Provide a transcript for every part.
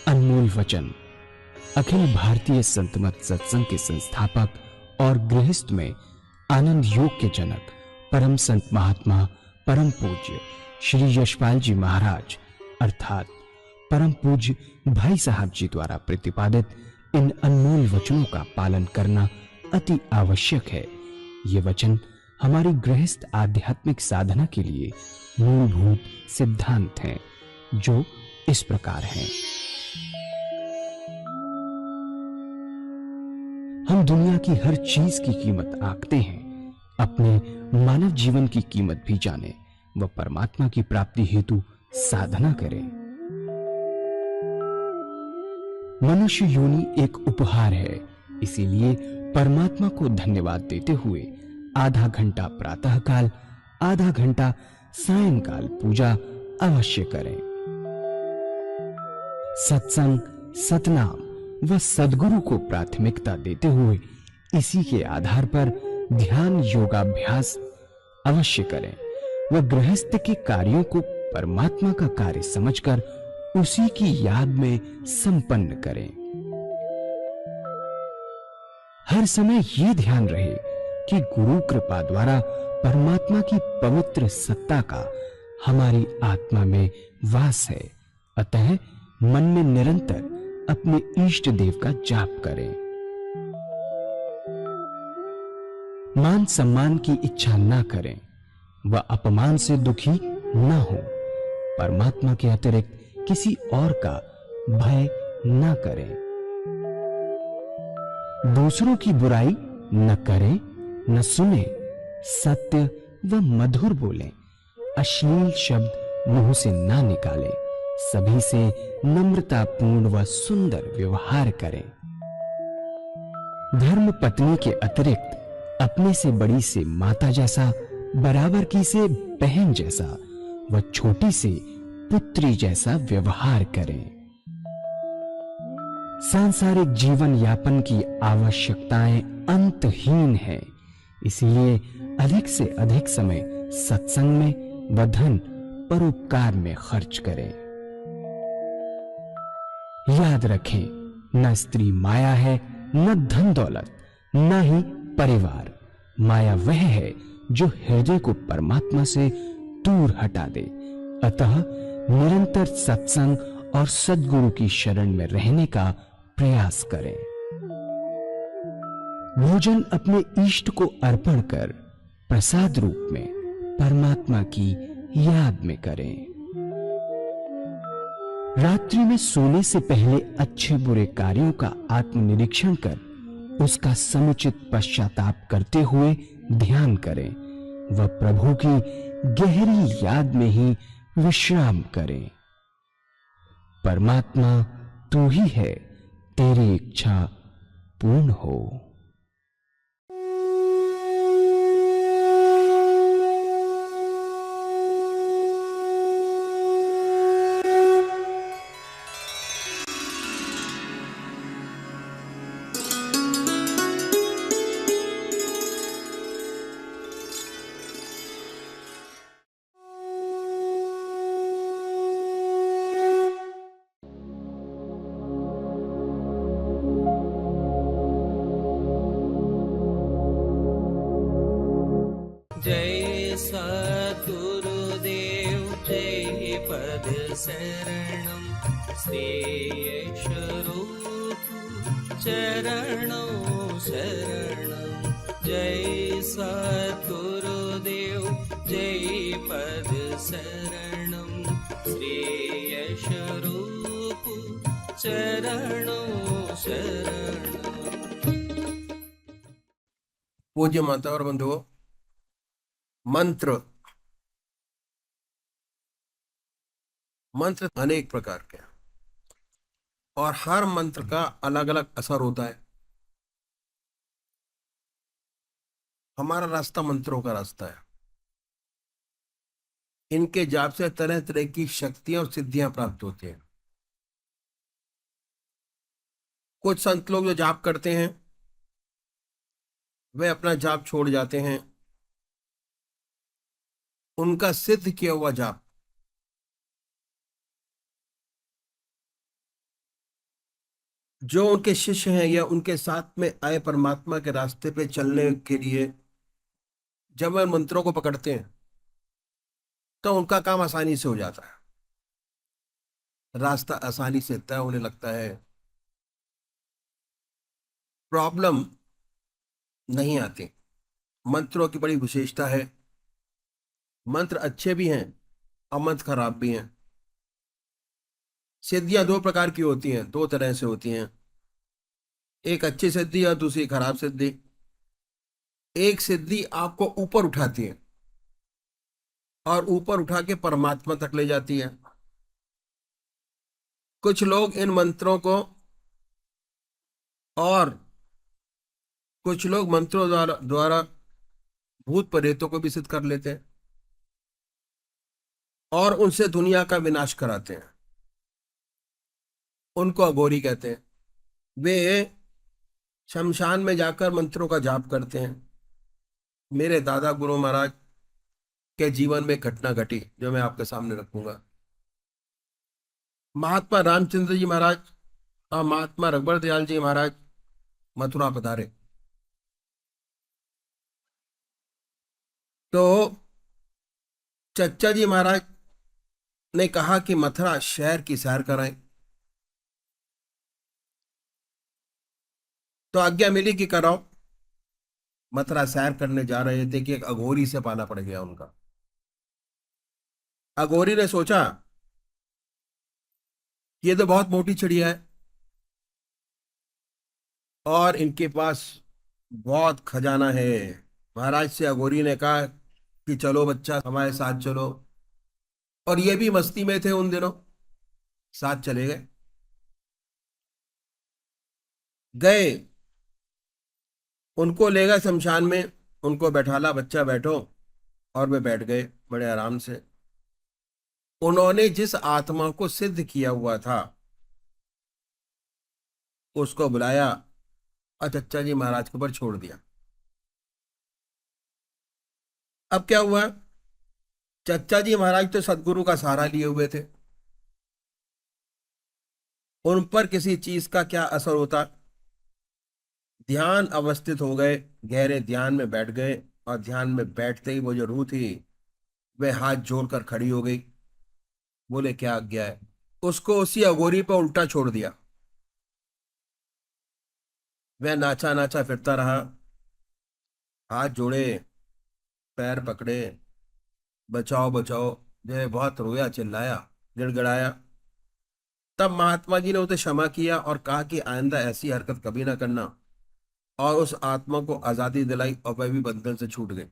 अनमोल वचन। अखिल भारतीय संत मत सत्संग के संस्थापक और गृहस्थ में आनंद योग के जनक परम संत महात्मा परम पूज्य श्री यशपाल जी महाराज अर्थात परम पूज्य भाई साहब जी द्वारा प्रतिपादित इन अनमोल वचनों का पालन करना अति आवश्यक है। ये वचन हमारी गृहस्थ आध्यात्मिक साधना के लिए मूलभूत सिद्धांत हैं, जो इस प्रकार हैं। हम दुनिया की हर चीज की कीमत आंकते हैं, अपने मानव जीवन की कीमत भी जाने व परमात्मा की प्राप्ति हेतु साधना करें। मनुष्य योनि एक उपहार है, इसीलिए परमात्मा को धन्यवाद देते हुए आधा घंटा प्रातःकाल, आधा घंटा सायंकाल पूजा अवश्य करें। सत्संग, सतनाम व सद्गुरु को प्राथमिकता देते हुए इसी के आधार पर ध्यान योगाभ्यास अवश्य करें व गृहस्थ के कार्यों को परमात्मा का कार्य समझकर उसी की याद में संपन्न करें। हर समय ये ध्यान रहे कि गुरु कृपा द्वारा परमात्मा की पवित्र सत्ता का हमारी आत्मा में वास है, अतः मन में निरंतर अपने इष्ट देव का जाप करें। मान सम्मान की इच्छा न करें व अपमान से दुखी न हो। परमात्मा के अतिरिक्त किसी और का भय न करें। दूसरों की बुराई न करें, न सुने, सत्य व मधुर बोलें, अश्लील शब्द मुंह से ना निकालें, सभी से नम्रतापूर्ण व सुंदर व्यवहार करें। धर्म पत्नी के अतिरिक्त अपने से बड़ी से माता जैसा, बराबर की से बहन जैसा व छोटी से पुत्री जैसा व्यवहार करें। सांसारिक जीवन यापन की आवश्यकताएं अंतहीन है, इसलिए अधिक से अधिक समय सत्संग में व धन परोपकार में खर्च करें। याद रखें, न स्त्री माया है, न धन दौलत, न ही परिवार। माया वह है जो हृदय को परमात्मा से दूर हटा दे। अतः निरंतर सत्संग और सद्गुरु की शरण में रहने का प्रयास करें। भोजन अपने इष्ट को अर्पण कर प्रसाद रूप में परमात्मा की याद में करें। रात्रि में सोने से पहले अच्छे बुरे कार्यों का आत्मनिरीक्षण कर उसका समुचित पश्चाताप करते हुए ध्यान करें व प्रभु की गहरी याद में ही विश्राम करें। परमात्मा तू ही है, तेरी इच्छा पूर्ण हो। जय सद्गुरुदेव जय पद शरणं श्री स्वरूप चरणों शरणं। जय सद्गुरुदेव जय पद शरणं श्री स्वरूप चरणों शरणं। पूज्य माता और बंधुओं, मंत्र अनेक प्रकार के हैं और हर मंत्र का अलग अलग असर होता है। हमारा रास्ता मंत्रों का रास्ता है। इनके जाप से तरह तरह की शक्तियां और सिद्धियां प्राप्त होती हैं। कुछ संत लोग जो जाप करते हैं वे अपना जाप छोड़ जाते हैं। उनका सिद्ध किया हुआ जाप जो उनके शिष्य हैं या उनके साथ में आए परमात्मा के रास्ते पे चलने के लिए जब वे मंत्रों को पकड़ते हैं तो उनका काम आसानी से हो जाता है, रास्ता आसानी से तय होने लगता है, प्रॉब्लम नहीं आती। मंत्रों की बड़ी विशेषता है, मंत्र अच्छे भी हैं और मंत्र खराब भी हैं। सिद्धियां दो प्रकार की होती हैं, दो तरह से होती हैं, एक अच्छी सिद्धि और दूसरी खराब सिद्धि। एक सिद्धि आपको ऊपर उठाती है और ऊपर उठा के परमात्मा तक ले जाती है। कुछ लोग इन मंत्रों को और कुछ लोग मंत्रों द्वारा द्वारा भूत प्रेतों को भी सिद्ध कर लेते हैं और उनसे दुनिया का विनाश कराते हैं। उनको अघोरी कहते हैं। वे शमशान में जाकर मंत्रों का जाप करते हैं। मेरे दादा गुरु महाराज के जीवन में एक घटना घटी जो मैं आपके सामने रखूंगा। महात्मा रामचंद्र जी महाराज और महात्मा रघुबर दयाल जी महाराज मथुरा पधारे। तो चच्चा जी महाराज ने कहा कि मथुरा शहर की सैर कराएं। तो आज्ञा मिली कि कराओ। मथुरा सैर करने जा रहे थे कि एक अघोरी से पाला पड़ गया उनका। अघोरी ने सोचा ये तो बहुत मोटी चिड़िया है और इनके पास बहुत खजाना है। महाराज से अघोरी ने कहा कि चलो बच्चा हमारे साथ चलो, और ये भी मस्ती में थे उन दिनों, साथ चले गए। गए, उनको ले गए शमशान में, उनको बैठाला, बच्चा बैठो, और वे बैठ गए बड़े आराम से। उन्होंने जिस आत्मा को सिद्ध किया हुआ था उसको बुलाया और चच्चा जी महाराज के ऊपर छोड़ दिया। अब क्या हुआ, चच्चा जी महाराज तो सदगुरु का सहारा लिए हुए थे, उन पर किसी चीज का क्या असर होता। ध्यान अवस्थित हो गए, गहरे ध्यान में बैठ गए, और ध्यान में बैठते ही वो जो रूह थी वह हाथ जोड़कर खड़ी हो गई। बोले क्या आज्ञा है। उसको उसी अघोरी पर उल्टा छोड़ दिया। वह नाचा नाचा फिरता रहा, हाथ जोड़े, पैर पकड़े, बचाओ बचाओ, जो है बहुत रोया, चिल्लाया, गिड़गिड़ाया। तब महात्मा जी ने उसे क्षमा किया और कहा कि आइंदा ऐसी हरकत कभी ना करना, और उस आत्मा को आजादी दिलाई और वह भी बंधन से छूट गई।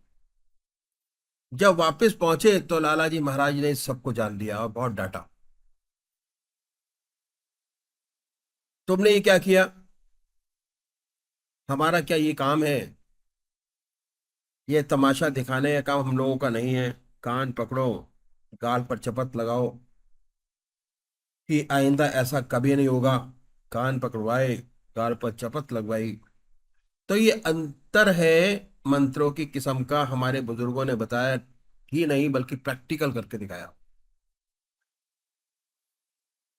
जब वापस पहुंचे तो लाला जी महाराज ने इस सबको जान लिया और बहुत डांटा। तुमने ये क्या किया, हमारा क्या ये काम है, ये तमाशा दिखाने का काम हम लोगों का नहीं है। कान पकड़ो, गाल पर चपत लगाओ कि आइंदा ऐसा कभी नहीं होगा। कान पकड़वाए, गाल पर चपत लगवाई। तो ये अंतर है मंत्रों की किस्म का। हमारे बुजुर्गों ने बताया ही नहीं बल्कि प्रैक्टिकल करके दिखाया।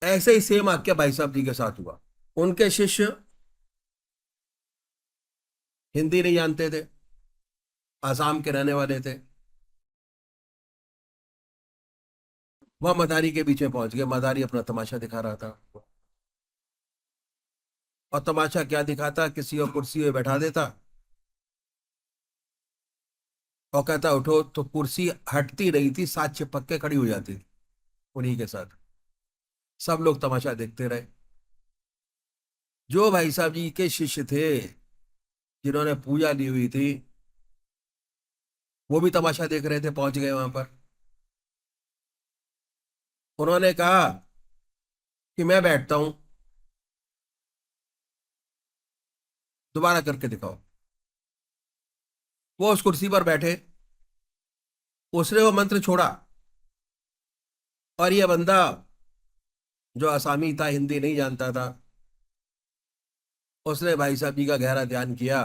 ऐसे ही सेम आज्ञा भाई साहब जी के साथ हुआ। उनके शिष्य हिंदी नहीं जानते थे, आसाम के रहने वाले थे। वह मदारी के बीच में पहुंच गए। मदारी अपना तमाशा दिखा रहा था, और तमाशा क्या दिखाता, किसी और कुर्सी में बैठा देता और कहता उठो, तो कुर्सी हटती रही थी, साथ चिपक के खड़ी हो जाती थी उन्हीं के साथ। सब लोग तमाशा देखते रहे। जो भाई साहब जी के शिष्य थे जिन्होंने पूजा ली हुई थी वो भी तमाशा देख रहे थे, पहुंच गए वहां पर। उन्होंने कहा कि मैं बैठता हूं, दोबारा करके दिखाओ। वो उस कुर्सी पर बैठे, उसने वो मंत्र छोड़ा, और ये बंदा जो असामी था, हिंदी नहीं जानता था, उसने भाई साहब जी का गहरा ध्यान किया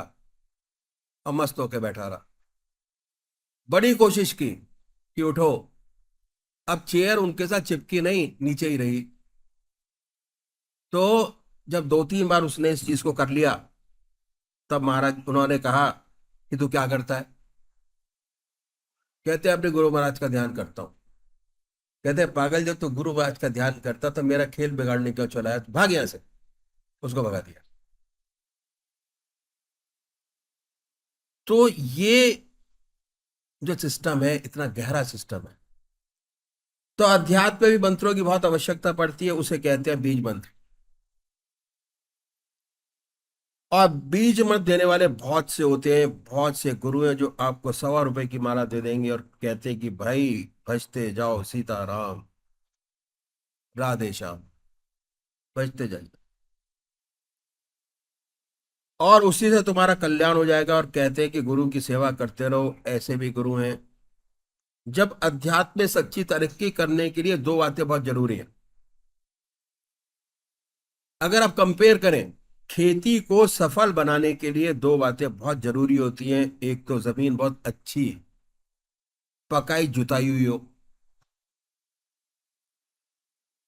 और मस्त होके बैठा रहा। बड़ी कोशिश की कि उठो। अब चेयर उनके साथ चिपकी नहीं, नीचे ही रही। तो जब 2-3 बार उसने इस चीज को कर लिया, तब महाराज उन्होंने कहा कि तू क्या करता है? कहते अपने गुरु महाराज का ध्यान करता हूँ। कहते पागल, जब तू गुरु महाराज का ध्यान करता तो मेरा खेल बिगाड़ने क्यों चला है? भाग यहां से। उसको भगा दिया। तो ये जो सिस्टम है, इतना गहरा सिस्टम है। तो अध्यात्म में भी मंत्रों की बहुत आवश्यकता पड़ती है। उसे कहते हैं बीज मंत्र। और बीज मंत्र देने वाले बहुत से होते हैं, बहुत से गुरु हैं जो आपको 100 रुपए की माला दे देंगे और कहते हैं कि भाई भजते जाओ सीताराम, राधे श्याम, भजते जाइए और उसी से तुम्हारा कल्याण हो जाएगा। और कहते हैं कि गुरु की सेवा करते रहो। ऐसे भी गुरु हैं। जब अध्यात्म में सच्ची तरक्की करने के लिए दो बातें बहुत जरूरी है। अगर आप कंपेयर करें, खेती को सफल बनाने के लिए दो बातें बहुत जरूरी होती हैं। एक तो जमीन बहुत अच्छी पकाई जुताई हुई हो,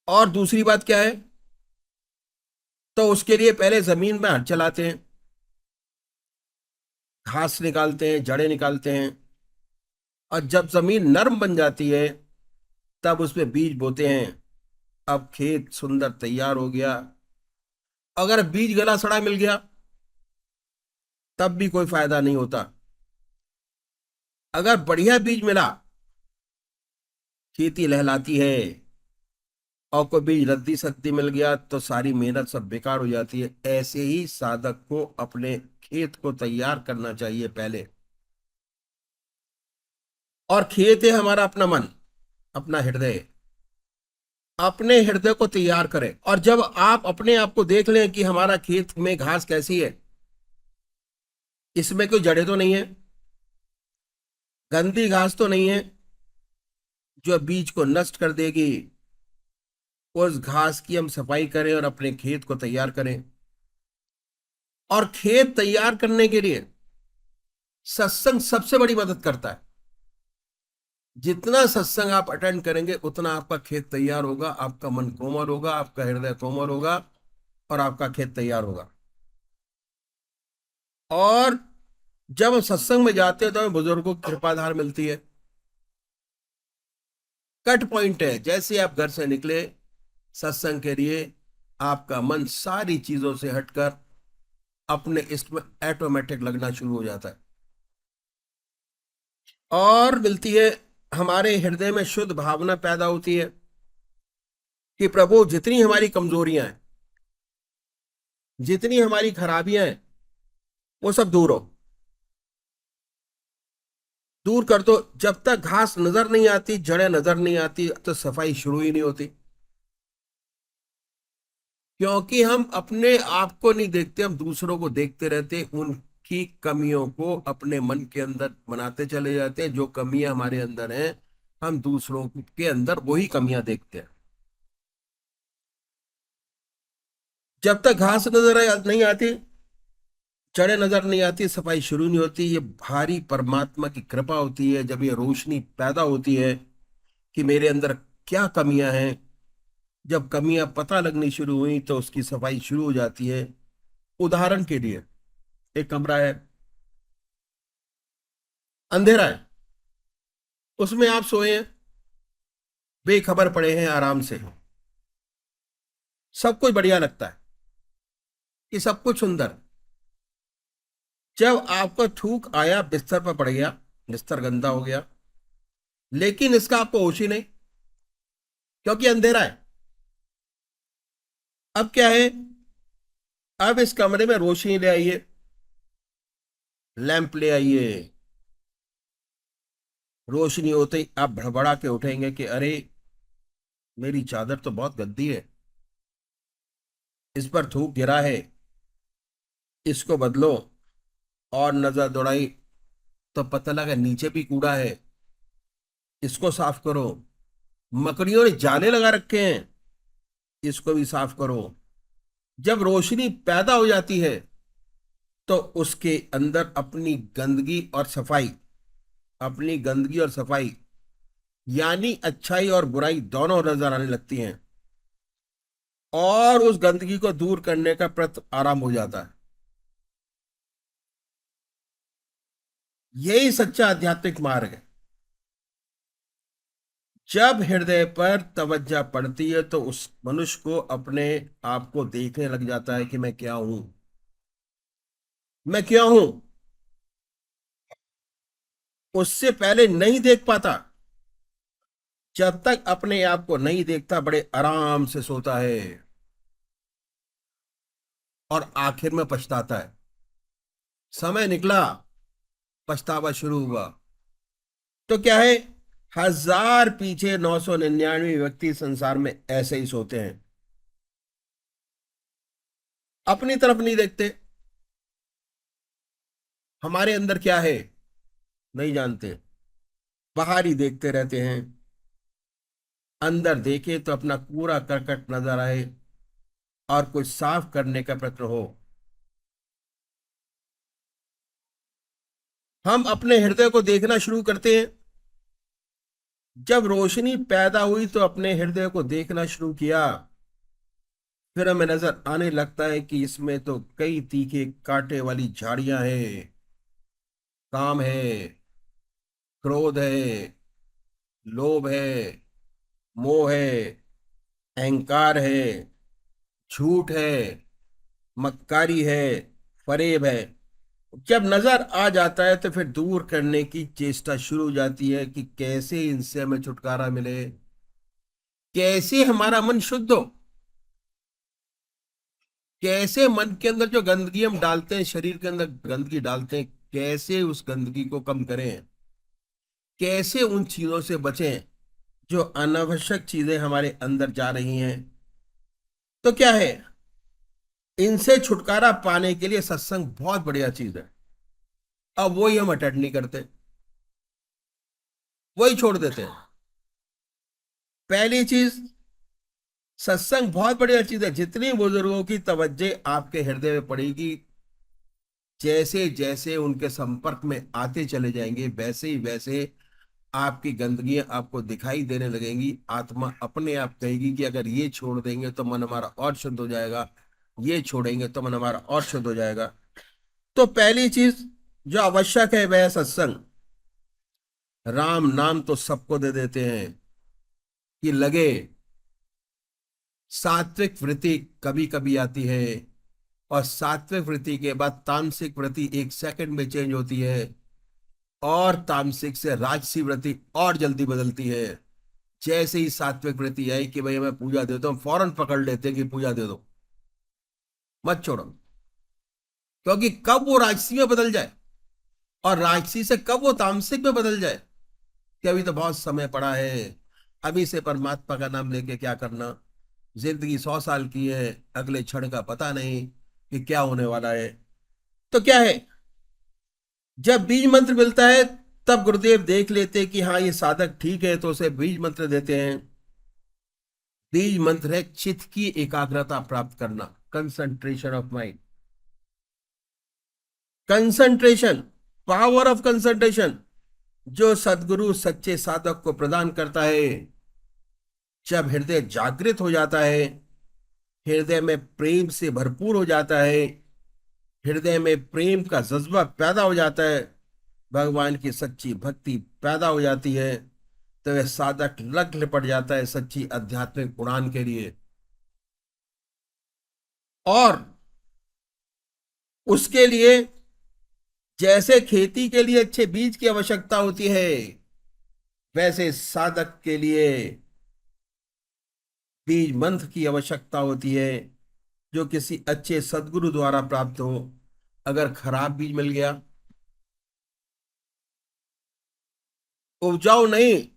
और दूसरी बात क्या है, तो उसके लिए पहले जमीन में हल चलाते हैं, घास निकालते हैं, जड़ें निकालते हैं, और जब जमीन नरम बन जाती है तब उसमें बीज बोते हैं। अब खेत सुंदर तैयार हो गया। अगर बीज गला सड़ा मिल गया तब भी कोई फायदा नहीं होता। अगर बढ़िया बीज मिला, खेती लहलाती है। और कोई बीज रद्दी सद्दी मिल गया तो सारी मेहनत सब बेकार हो जाती है। ऐसे ही साधक को अपने खेत को तैयार करना चाहिए पहले। और खेत है हमारा अपना मन, अपना हृदय। अपने हृदय को तैयार करें। और जब आप अपने आप को देख लें कि हमारा खेत में घास कैसी है, इसमें कोई जड़ें तो नहीं है, गंदी घास तो नहीं है जो बीज को नष्ट कर देगी, उस घास की हम सफाई करें और अपने खेत को तैयार करें। और खेत तैयार करने के लिए सत्संग सबसे बड़ी मदद करता है। जितना सत्संग आप अटेंड करेंगे उतना आपका खेत तैयार होगा, आपका मन कोमल होगा, आपका हृदय कोमल होगा और आपका खेत तैयार होगा। और जब हम सत्संग में जाते हैं तो हमें बुजुर्गों की कृपाधार मिलती है। कट पॉइंट है, जैसे आप घर से निकले सत्संग के लिए, आपका मन सारी चीजों से हटकर अपने इष्ट में ऑटोमेटिक लगना शुरू हो जाता है। और मिलती है, हमारे हृदय में शुद्ध भावना पैदा होती है कि प्रभु जितनी हमारी कमजोरियां हैं, जितनी हमारी खराबियां हैं, वो सब दूर कर दो। जब तक घास नजर नहीं आती, जड़ें नजर नहीं आती, तो सफाई शुरू ही नहीं होती। क्योंकि हम अपने आप को नहीं देखते, हम दूसरों को देखते रहते, उनकी कमियों को अपने मन के अंदर बनाते चले जाते हैं। जो कमियां हमारे अंदर हैं, हम दूसरों के अंदर वही कमियां देखते हैं। जब तक घास नजर नहीं आती, जड़ें नजर नहीं आती, सफाई शुरू नहीं होती। ये भारी परमात्मा की कृपा होती है जब ये रोशनी पैदा होती है कि मेरे अंदर क्या कमियां हैं। जब कमियां पता लगनी शुरू हुई तो उसकी सफाई शुरू हो जाती है। उदाहरण के लिए, एक कमरा है, अंधेरा है, उसमें आप सोए हैं, बेखबर पड़े हैं, आराम से, सब कुछ बढ़िया लगता है कि सब कुछ सुंदर। जब आपका थूक आया, बिस्तर पर पड़ गया, बिस्तर गंदा हो गया, लेकिन इसका आपको होश ही नहीं, क्योंकि अंधेरा है। अब क्या है, अब इस कमरे में रोशनी ले आइए, लैंप ले आइए। रोशनी होते ही आप भड़बड़ा के उठेंगे कि अरे मेरी चादर तो बहुत गंदी है, इस पर थूक गिरा है, इसको बदलो। और नजर दौड़ाई तो पता लगा नीचे भी कूड़ा है, इसको साफ करो। मकड़ियों ने जाले लगा रखे हैं, इसको भी साफ करो। जब रोशनी पैदा हो जाती है तो उसके अंदर अपनी गंदगी और सफाई यानी अच्छाई और बुराई दोनों नजर आने लगती हैं। और उस गंदगी को दूर करने का प्रयत्न आरंभ हो जाता है। यही सच्चा आध्यात्मिक मार्ग है। जब हृदय पर तवज्जो पड़ती है तो उस मनुष्य को अपने आप को देखने लग जाता है कि मैं क्या हूं, मैं क्या हूं। उससे पहले नहीं देख पाता। जब तक अपने आप को नहीं देखता बड़े आराम से सोता है और आखिर में पछताता है। समय निकला, पछतावा शुरू हुआ। तो क्या है, 1000 पीछे 999 व्यक्ति संसार में ऐसे ही सोते हैं, अपनी तरफ नहीं देखते। हमारे अंदर क्या है नहीं जानते, बाहर ही देखते रहते हैं। अंदर देखे तो अपना पूरा करकट नजर आए और कुछ साफ करने का प्रयत्न हो। हम अपने हृदय को देखना शुरू करते हैं। जब रोशनी पैदा हुई तो अपने हृदय को देखना शुरू किया। फिर हमें नजर आने लगता है कि इसमें तो कई तीखे कांटे वाली झाड़ियां हैं। काम है, क्रोध है, लोभ है, मोह है, अहंकार है, झूठ है, मक्कारी है, फरेब है। जब नजर आ जाता है तो फिर दूर करने की चेष्टा शुरू हो जाती है कि कैसे इनसे हमें छुटकारा मिले, कैसे हमारा मन शुद्ध हो, कैसे मन के अंदर जो गंदगी हम डालते हैं, शरीर के अंदर गंदगी डालते हैं, कैसे उस गंदगी को कम करें, कैसे उन चीजों से बचें जो अनावश्यक चीजें हमारे अंदर जा रही हैं। तो क्या है, इनसे छुटकारा पाने के लिए सत्संग बहुत बढ़िया चीज है। अब वही हम अटेंड नहीं करते, वही छोड़ देते हैं। पहली चीज, सत्संग बहुत बढ़िया चीज है। जितनी बुजुर्गों की तवज्जो आपके हृदय में पड़ेगी, जैसे जैसे उनके संपर्क में आते चले जाएंगे, वैसे ही वैसे आपकी गंदगियां आपको दिखाई देने लगेंगी। आत्मा अपने आप कहेगी कि अगर ये छोड़ देंगे तो मन हमारा और शुद्ध हो जाएगा, ये छोड़ेंगे तो मन हमारा और शुद्ध हो जाएगा। तो पहली चीज जो आवश्यक है वह है सत्संग। राम नाम तो सबको दे देते हैं कि लगे। सात्विक वृत्ति कभी कभी आती है और सात्विक वृत्ति के बाद तामसिक वृत्ति 1 सेकंड में चेंज होती है और तामसिक से राजसी वृत्ति और जल्दी बदलती है। जैसे ही सात्विक वृत्ति आई कि भाई मैं पूजा देता हूं, फौरन पकड़ लेते हैं कि पूजा दे दो, मत छोड़ो। क्योंकि कब वो राजसी में बदल जाए और राजसी से कब वो तामसिक में बदल जाए, कि अभी तो बहुत समय पड़ा है, अभी से परमात्मा का नाम लेके क्या करना। जिंदगी 100 साल की है, अगले क्षण का पता नहीं कि क्या होने वाला है। तो क्या है, जब बीज मंत्र मिलता है तब गुरुदेव देख लेते हैं कि हाँ ये साधक ठीक है, तो उसे बीज मंत्र देते हैं। बीज मंत्र है चित्त की एकाग्रता प्राप्त करना, concentration of mind. Concentration, power of concentration जो सदगुरु सच्चे साधक को प्रदान करता है। जब हृदय जागृत हो जाता है, हृदय में प्रेम से भरपूर हो जाता है, हृदय में प्रेम का जज्बा पैदा हो जाता है, भगवान की सच्ची भक्ति पैदा हो जाती है, तो वह साधक लग्न पड़ जाता है सच्ची आध्यात्मिक उड़ान के लिए। और उसके लिए जैसे खेती के लिए अच्छे बीज की आवश्यकता होती है, वैसे साधक के लिए बीज मंत्र की आवश्यकता होती है, जो किसी अच्छे सदगुरु द्वारा प्राप्त हो। अगर खराब बीज मिल गया, उपजाऊ नहीं,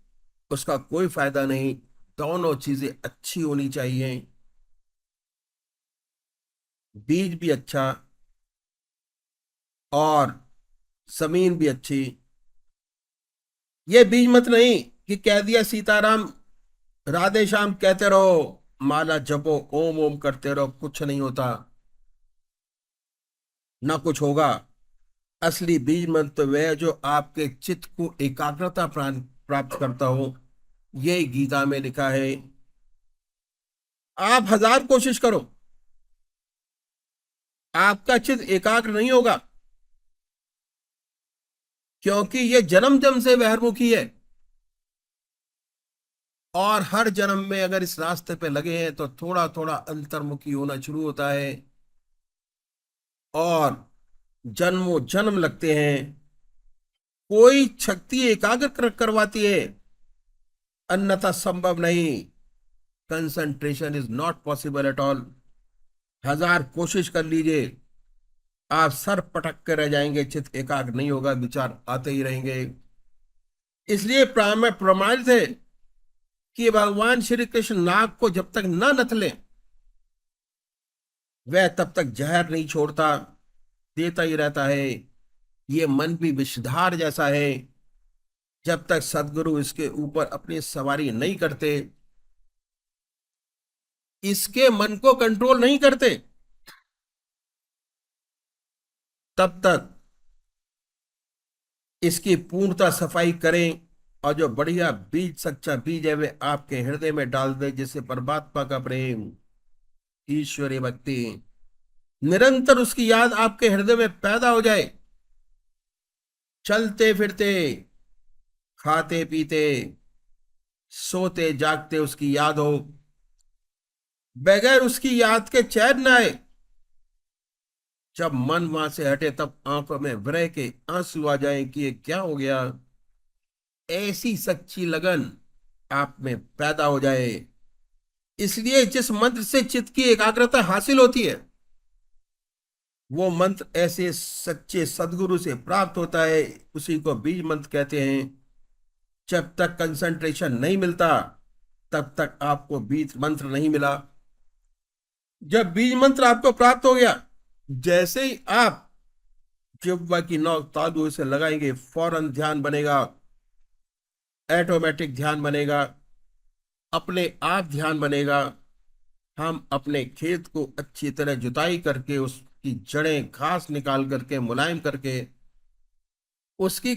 उसका कोई फायदा नहीं। दोनों चीजें अच्छी होनी चाहिए, बीज भी अच्छा और जमीन भी अच्छी। ये बीज मत नहीं कि कह दिया सीताराम राधे श्याम कहते रहो, माला जपो, ओम ओम करते रहो, कुछ नहीं होता, ना कुछ होगा। असली बीज मंत्र वह जो आपके चित्त को एकाग्रता प्राप्त करता हो। ये गीता में लिखा है आप 1000 कोशिश करो, आपका चित्त एकाग्र नहीं होगा, क्योंकि यह जन्म जन्म से बहिर्मुखी है। और हर जन्म में अगर इस रास्ते पे लगे हैं तो थोड़ा थोड़ा अंतर्मुखी होना शुरू होता है, और जन्मों जन्म लगते हैं। कोई शक्ति एकाग्र करवाती है, अन्यथा संभव नहीं। Concentration is not possible at all. 1000 कोशिश कर लीजिए, आप सर पटक कर रह जाएंगे, चित्त एकाग्र नहीं होगा, विचार आते ही रहेंगे। इसलिए प्रमाणित है कि भगवान श्री कृष्ण नाग को जब तक न नथले, वह तब तक जहर नहीं छोड़ता, देता ही रहता है। ये मन भी विषधार जैसा है, जब तक सदगुरु इसके ऊपर अपनी सवारी नहीं करते, इसके मन को कंट्रोल नहीं करते, तब तक इसकी पूर्णता सफाई करें, और जो बढ़िया बीज, सच्चा बीज है, वे आपके हृदय में डाल दे, जैसे परमात्मा का प्रेम, ईश्वरीय भक्ति, निरंतर उसकी याद आपके हृदय में पैदा हो जाए। चलते फिरते, खाते पीते, सोते जागते उसकी याद हो, बगैर उसकी याद के चैन न आए। जब मन वहां से हटे तब आंखों में विरह के आंसू आ जाएं कि ये क्या हो गया। ऐसी सच्ची लगन आप में पैदा हो जाए। इसलिए जिस मंत्र से चित्त की एकाग्रता हासिल होती है, वो मंत्र ऐसे सच्चे सदगुरु से प्राप्त होता है, उसी को बीज मंत्र कहते हैं। जब तक कंसंट्रेशन नहीं मिलता, तब तक आपको बीज मंत्र नहीं मिला। जब बीज मंत्र आपको प्राप्त हो गया, जैसे ही आप जिह्वा की नोक तालु से लगाएंगे, फौरन ध्यान बनेगा, ऑटोमेटिक ध्यान बनेगा, अपने आप ध्यान बनेगा। हम अपने खेत को अच्छी तरह जुताई करके, उसकी जड़ें घास निकाल करके, मुलायम करके, उसकी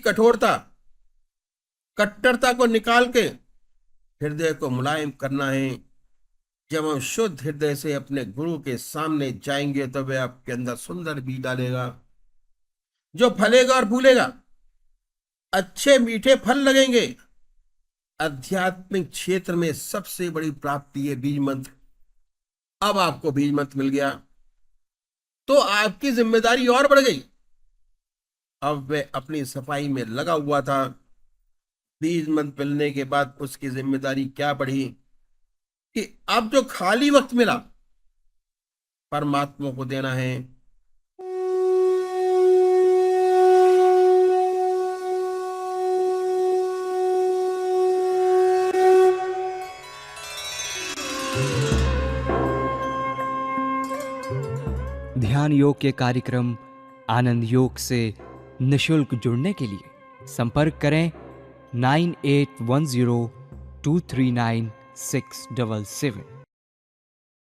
कट्टरता को निकाल के हृदय को मुलायम करना है। जब हम शुद्ध हृदय से अपने गुरु के सामने जाएंगे, तो वह आपके अंदर सुंदर बीज डालेगा, जो फलेगा और फूलेगा, अच्छे मीठे फल लगेंगे। आध्यात्मिक क्षेत्र में सबसे बड़ी प्राप्ति है बीज मंत्र। अब आपको बीज मंत्र मिल गया तो आपकी जिम्मेदारी और बढ़ गई। अब वह अपनी सफाई में लगा हुआ था, बीज मंत्र मिलने के बाद उसकी जिम्मेदारी क्या बढ़ी कि अब जो खाली वक्त मिला, परमात्मा को देना है। ध्यान योग के कार्यक्रम आनंद योग से निशुल्क जुड़ने के लिए संपर्क करें 9810239677।